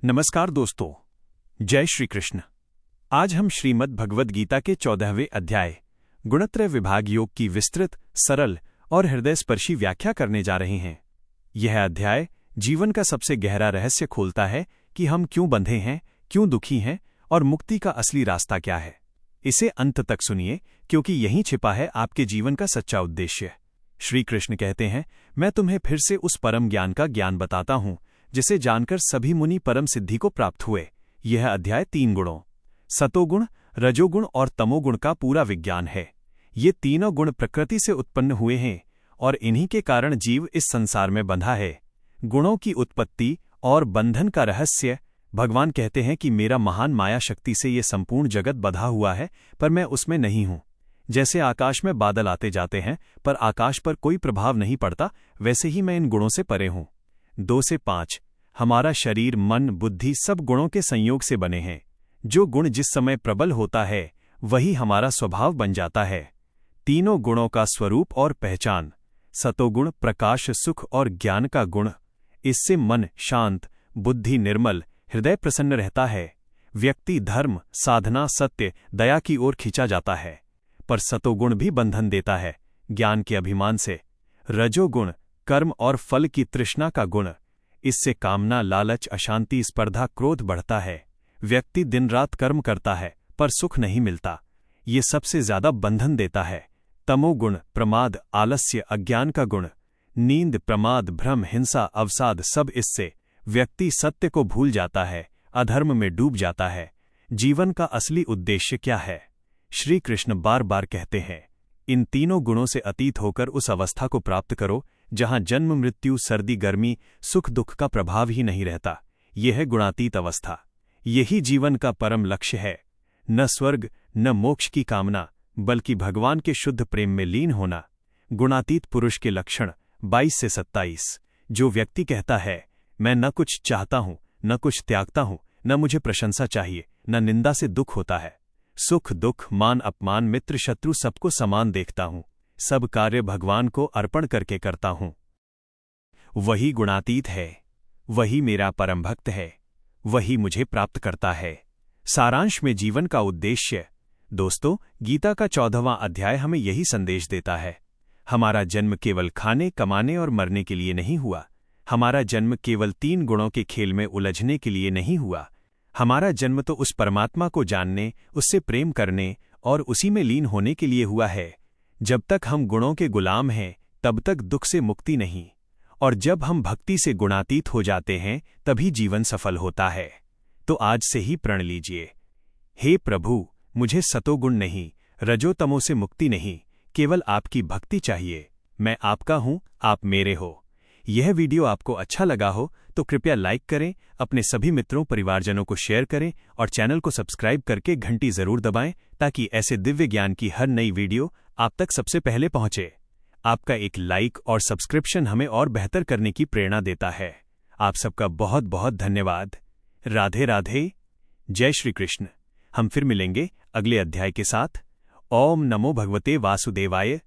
नमस्कार दोस्तों, जय श्री कृष्ण। आज हम श्रीमद् भगवद गीता के 14वें अध्याय गुणत्रय विभाग योग की विस्तृत, सरल और हृदयस्पर्शी व्याख्या करने जा रहे हैं। यह अध्याय जीवन का सबसे गहरा रहस्य खोलता है कि हम क्यों बंधे हैं, क्यों दुखी हैं और मुक्ति का असली रास्ता क्या है। इसे अंत तक सुनिए, क्योंकि यहीं छिपा है आपके जीवन का सच्चा उद्देश्य। श्री कृष्ण कहते हैं, मैं तुम्हें फिर से उस परम ज्ञान का ज्ञान बताता हूं जिसे जानकर सभी मुनि परम सिद्धि को प्राप्त हुए। यह अध्याय 3 गुणों, सतोगुण, रजोगुण और तमोगुण का पूरा विज्ञान है। ये तीनों गुण प्रकृति से उत्पन्न हुए हैं और इन्हीं के कारण जीव इस संसार में बंधा है। गुणों की उत्पत्ति और बंधन का रहस्य। भगवान कहते हैं कि मेरा महान माया शक्ति से ये संपूर्ण जगत बंधा हुआ है, पर मैं उसमें नहीं हूं। जैसे आकाश में बादल आते जाते हैं पर आकाश पर कोई प्रभाव नहीं पड़ता, वैसे ही मैं इन गुणों से परे हूं। 2 से 5। हमारा शरीर, मन, बुद्धि सब गुणों के संयोग से बने हैं। जो गुण जिस समय प्रबल होता है वही हमारा स्वभाव बन जाता है। तीनों गुणों का स्वरूप और पहचान। सतोगुण प्रकाश, सुख और ज्ञान का गुण। इससे मन शांत, बुद्धि निर्मल, हृदय प्रसन्न रहता है। व्यक्ति धर्म, साधना, सत्य, दया की ओर खींचा जाता है। पर सतोगुण भी बंधन देता है, ज्ञान के अभिमान से। रजोगुण कर्म और फल की तृष्णा का गुण। इससे कामना, लालच, अशांति, स्पर्धा, क्रोध बढ़ता है। व्यक्ति दिन रात कर्म करता है पर सुख नहीं मिलता। ये सबसे ज्यादा बंधन देता है। तमोगुण प्रमाद, आलस्य, अज्ञान का गुण। नींद, प्रमाद, भ्रम, हिंसा, अवसाद सब इससे। व्यक्ति सत्य को भूल जाता है, अधर्म में डूब जाता है। जीवन का असली उद्देश्य क्या है? श्री कृष्ण बार बार कहते हैं, इन तीनों गुणों से अतीत होकर उस अवस्था को प्राप्त करो जहां जन्म, मृत्यु, सर्दी, गर्मी, सुख दुख का प्रभाव ही नहीं रहता। यह है गुणातीत अवस्था। यही जीवन का परम लक्ष्य है। न स्वर्ग न मोक्ष की कामना, बल्कि भगवान के शुद्ध प्रेम में लीन होना। गुणातीत पुरुष के लक्षण 22 से 27। जो व्यक्ति कहता है, मैं न कुछ चाहता हूं, न कुछ त्यागता हूं, न मुझे प्रशंसा चाहिए, न निंदा से दुख होता है। सुख दुख, मान अपमान, मित्र शत्रु सबको समान देखता हूं। सब कार्य भगवान को अर्पण करके करता हूं। वही गुणातीत है, वही मेरा परम भक्त है, वही मुझे प्राप्त करता है। सारांश में जीवन का उद्देश्य। दोस्तों, गीता का 14वां अध्याय हमें यही संदेश देता है। हमारा जन्म केवल खाने, कमाने और मरने के लिए नहीं हुआ। हमारा जन्म केवल 3 गुणों के खेल में उलझने के लिए नहीं हुआ। हमारा जन्म तो उस परमात्मा को जानने, उससे प्रेम करने और उसी में लीन होने के लिए हुआ है। जब तक हम गुणों के गुलाम हैं तब तक दुख से मुक्ति नहीं, और जब हम भक्ति से गुणातीत हो जाते हैं तभी जीवन सफल होता है। तो आज से ही प्रण लीजिए, हे प्रभु, मुझे सतोगुण नहीं, रजोतमो से मुक्ति नहीं, केवल आपकी भक्ति चाहिए। मैं आपका हूं, आप मेरे हो। यह वीडियो आपको अच्छा लगा हो तो कृपया लाइक करें, अपने सभी मित्रों परिवारजनों को शेयर करें और चैनल को सब्सक्राइब करके घंटी जरूर दबाएं ताकि ऐसे दिव्य ज्ञान की हर नई वीडियो आप तक सबसे पहले पहुंचे। आपका एक लाइक और सब्सक्रिप्शन हमें और बेहतर करने की प्रेरणा देता है। आप सबका बहुत बहुत धन्यवाद। राधे राधे, जय श्री कृष्ण। हम फिर मिलेंगे अगले अध्याय के साथ। ओम नमो भगवते वासुदेवाय।